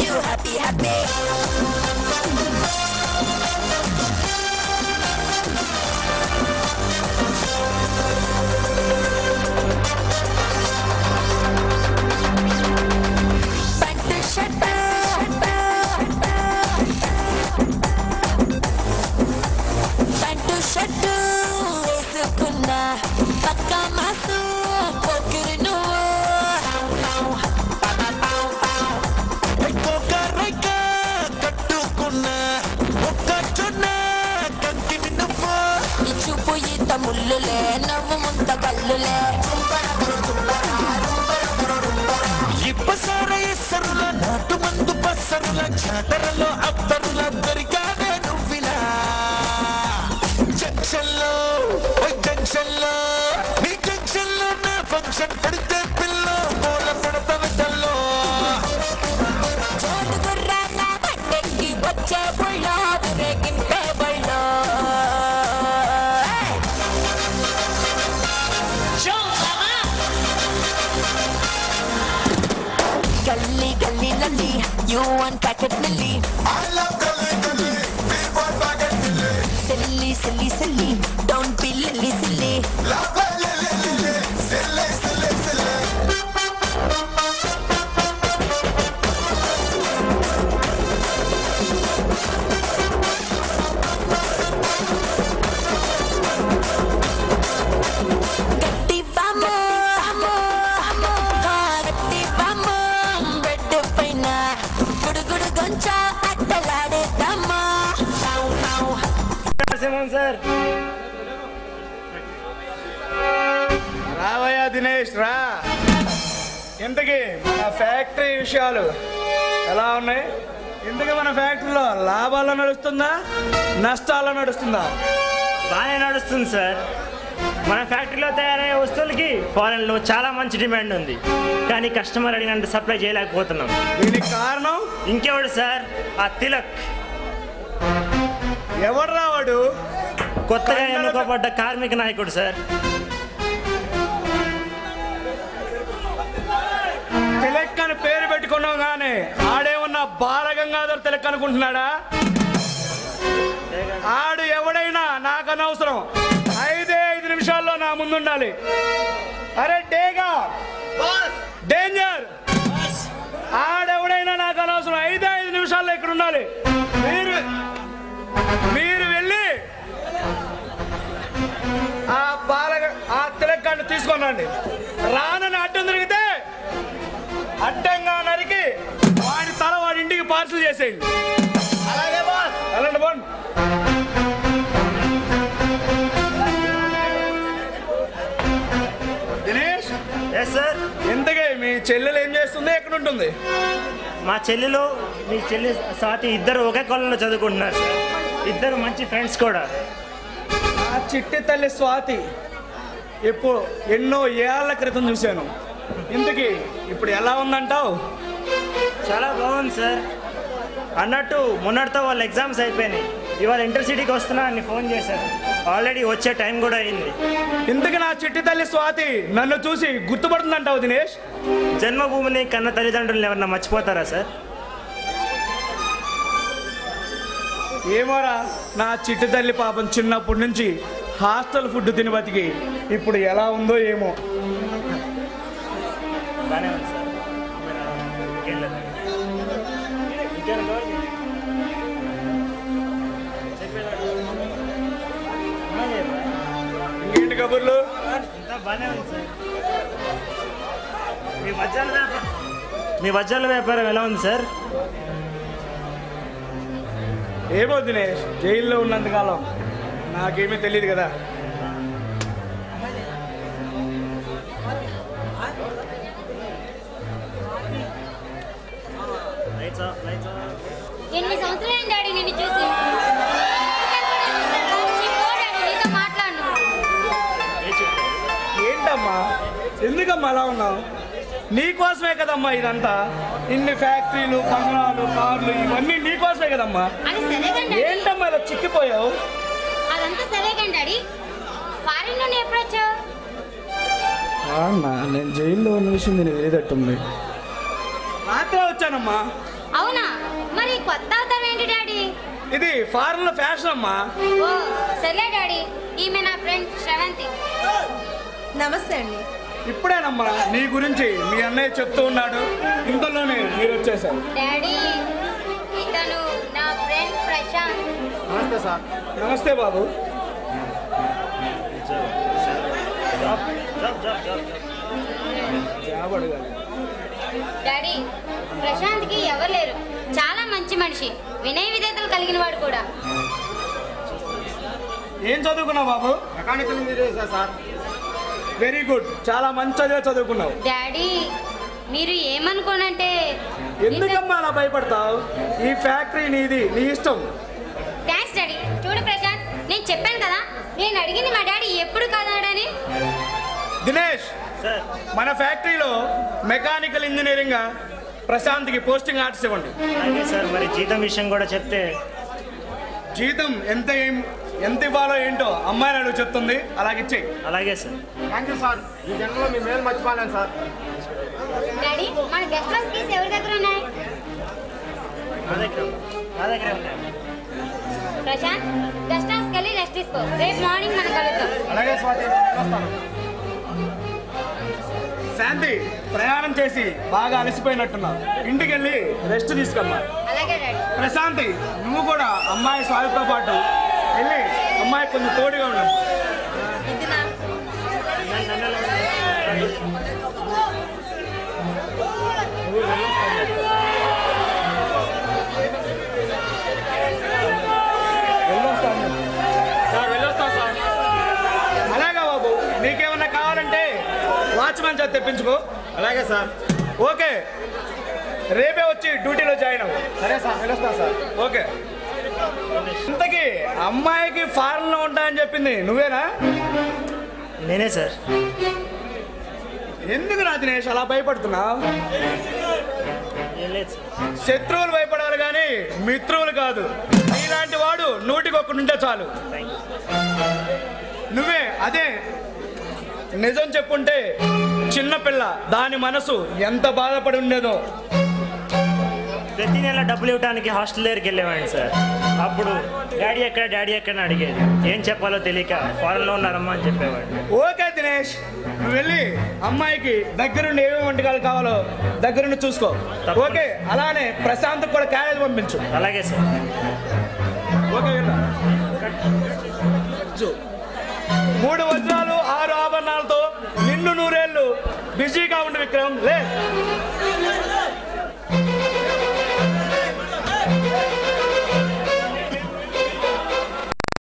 you happy, happy. ముల్లులే నవ్వు ముంత కల్లులే ఇప్పసార ఎసరుల నాటు మందు పసరుల చాటరలో అబ్బరుల దొరికానే నువ్విలా జంక్షన్లో జంక్షన్లో నీ జంక్షన్లో నా ఫంక్షన్ పడితే పిల్లో మూల పడత విధల్లో చోటు గుర్రాల బండెక్కి వచ్చే బుళ్ళో రేగింపే బళ్ళో Gully, gully, lully, you want packet Millie. I love gully, gully, we want packet Millie. Silly, silly, silly, don't be lily, silly. Love lily, lily, silly, silly, silly. Sir రావయ్యా దినేష్ రా. ఇంతకీ మన factory విషయాలు ఎలా ఉన్నాయి? ఇంతకీ మన ఫ్యాక్టరీలో లాభాలు నడుస్తుందా నష్టాలు నడుస్తుందా? బాగానే నడుస్తుంది సార్. మన ఫ్యాక్టరీలో తయారయ్యే వస్తువులకి ఫారెన్లో చాలా మంచి డిమాండ్ ఉంది, కానీ కస్టమర్ అడిగినంత సప్లై చేయలేకపోతున్నాం. దీనికి కారణం ఇంకెవడు సార్? ఆ తిలక్. ఎవడు రావాడు? కొత్తగా ఎన్నుకోబడ్డ కార్మిక నాయకుడు సార్. తిలక్ అని పేరు పెట్టుకున్నాం కానీ ఆడేమన్నా బాలగంగాధర్ తిలక్ అనుకుంటున్నాడా? ఆడు ఎవడైనా నాకు అనవసరం. 5 నిమిషాల్లో నా ముందుండాలి. అరే డేగా డేంజర్, ఆడెవడైనా నాకు అనవసరం. 5 నిమిషాల్లో ఇక్కడ ఉండాలి. మీరు వెళ్ళి ఆ తిలక్కాన్ని తీసుకొని రండి. రానని అడ్డం తిరిగితే అడ్డంగా నరికి వాడి తల వాడి ఇంటికి పార్సల్ చేసేయండి. అలాగే బాస్, వెళ్ళండి బాండి. దినేష్. Yes sir. ఇంతకీ మీ చెల్లెలు ఏం చేస్తుంది, ఎక్కడ ఉంటుంది? మా చెల్లెలు మీ చెల్లి స్వాతి ఇద్దరు ఒకే కాలంలో చదువుకుంటున్నారు సార్. ఇద్దరు మంచి ఫ్రెండ్స్ కూడా. ఆ చిట్టి తల్లి స్వాతి ఇప్పుడు ఎన్నో ఏళ్ల క్రితం చూశాను. ఇంతకీ ఇప్పుడు ఎలా ఉందంటావు? చాలా బాగుంది సార్. అన్నట్టు మొన్నటితో వాళ్ళ ఎగ్జామ్స్ అయిపోయినాయి. ఇవాళ ఇంటర్సిటీకి వస్తున్నా అని ఫోన్ చేశారు. ఆల్రెడీ వచ్చే టైం కూడా అయింది. ఇంతకీ నా చిట్టి తల్లి స్వాతి నన్ను చూసి గుర్తుపడుతుందంటావు దినేష్? జన్మభూమిని కన్న తల్లిదండ్రులను ఎవరన్నా మర్చిపోతారా సార్? ఏమోరా, నా చిట్టి తల్లి పాపం చిన్నప్పటి నుంచి హాస్టల్ ఫుడ్ తిని బతికి ఇప్పుడు ఎలా ఉందో ఏమో. బాగానే ఉంది సార్. ఇంకేంటి కబుర్లు? బాగానే ఉంది సార్. మీ వజ్రాల వ్యాపారం ఎలా ఉంది సార్? ఏమో దినేష్, జైల్లో ఉన్నంతకాలం నాకేమీ తెలియదు కదా. ఎన్ని సంవత్సరాలు డాడీ నిన్ను చూసి మాట్లాడు. ఏంటమ్మా, ఎందుకమ్మా అలా ఉన్నావు? నీకోసమే కదమ్మా ఇదంతా. ఇన్ని ఫ్యాక్టరీలు, బంగ్లాలు, కార్లు ఇవన్నీ నీకోసమే కదమ్మా. ఏంటమ్మా ఇలా చిక్కిపోయావు? అదంతా సరే కానీ డాడీ, ఫారిన్ నుండి ఎప్పుడు వచ్చావు? నేను జైల్లో ఉన్న విషయం నేను తెలియదట్టుంది. రాత్రే వచ్చానమ్మా. అవునా? కొత్త అవతారం ఏంటి డాడీ? ఇది ఫారెన్ లో ఫ్యాషన్ అమ్మా. ఓ సర్లే డాడీ, ఈమె నా ఫ్రెండ్ శ్రవంతి. నమస్తే అండి. ఇప్పుడేనమ్మా నీ గురించి మీ అన్నయ్య చెప్తూ ఉన్నాడు, ఇంతలోనే మీరు వచ్చేసారు. డాడీ, ఇతను నా ఫ్రెండ్ ప్రశాంత్. నమస్తే సార్. నమస్తే బాబు. డాడీ, ప్రశాంత్కి ఎవరు లేరు. చాలా మంచి మనిషి, వినయ విధేతలు కలిగిన వాడు కూడా. ఏం చదువుకున్నావు బాబు? Mechanical engineering sir. Very good, చాలా మంచిగా చదువుకున్నావు. డాడీ, మీరు ఏమనుకోనంటే. ఎందుకమ్మా అలా భయపడతావు? ఈ ఫ్యాక్టరీ నీది, నీ ఇష్టం. Thanks daddy. చూడు ప్రశాంత్, నేను చెప్పాను కదా, నేను అడిగింది మా డాడీ ఎప్పుడు కాదాడని. దినేష్ సార్, మన ఫ్యాక్టరీలో మెకానికల్ ఇంజనీరింగ్ ప్రశాంత్కి పోస్టింగ్ ఆర్డర్స్ ఇవ్వండి. అలాగే సార్. మరి జీతం విషయం కూడా చెప్తే. జీతం ఎంత ఇవ్వాలో ఏంటో అమ్మాయి అడుగు చెప్తుంది, అలాగిచ్చేయి. అలాగే సార్. Thank you sir. ఈ జన్మలో మీ మేలు మర్చిపోలేను సార్. డాడీ, మన గెస్ట్ హౌస్ కీస్ ఎవరి దగ్గర ఉన్నాయి? నా దగ్గర ఉన్నాయి. ప్రశాంత్, గెస్ట్ హౌస్కి వెళ్ళి రెస్ట్ తీసుకో. రేపు మార్నింగ్ మనం కలుద్దాం. అలాగే స్వాతి, వస్తాను. శాంతి, ప్రయాణం చేసి బాగా అలసిపోయినట్టున్నావు, ఇంటికి వెళ్ళి రెస్ట్ తీసుకున్నా. అలాగే డాడీ. ప్రశాంతి, నువ్వు కూడా అమ్మాయి స్వాతితో పాటు వెళ్ళి అమ్మాయి కొంచెం తోడుగా ఉండవు. ఇది నా అలాగా బాబు, నీకేమన్నా కావాలంటే వాచ్మెన్ చేత తెప్పించుకో. అలాగే సార్. ఓకే, రేపే వచ్చి డ్యూటీలో జాయిన్ అవ్వు. సరే సార్, వెళ్ళొస్తా సార్. ఓకే. ఇంతకీ అమ్మాయికి ఫారెన్ లో ఉంటాయని చెప్పింది నువ్వేనా? నేనే సార్. ఎందుకు నా దినేష్ అలా భయపడుతున్నావు? ఏం లేదు సార్. శత్రువులు భయపడాలి కానీ మిత్రువులు కాదు. నీలాంటి వాడు 100కి ఉంటే చాలు. నువ్వే అదే నిజం చెప్పుంటే చిన్నపిల్ల దాని మనసు ఎంత బాధపడి ఉండేదో. ప్రతి నెల డబ్బులు ఇవ్వడానికి హాస్టల్ దగ్గరికి వెళ్ళేవాడిని సార్. అప్పుడు డాడీ ఎక్కడ అని అడిగేది. ఏం చెప్పాలో తెలియక ఫారెన్లో ఉన్నారమ్మా అని చెప్పేవాడు. ఓకే దినేష్, నువ్వు వెళ్ళి అమ్మాయికి దగ్గరుండి ఏమేమి వంటకాలు కావాలో దగ్గరుండి చూసుకో. ఓకే, అలానే ప్రశాంత్ కూడా క్యారేజ్ పంపించు. అలాగే సార్. ఓకే, 3 వజ్రాలు 6 ఆభరణాలతో నిన్ను 100 ఏళ్ళు బిజీగా ఉండి విక్రమ్ లే.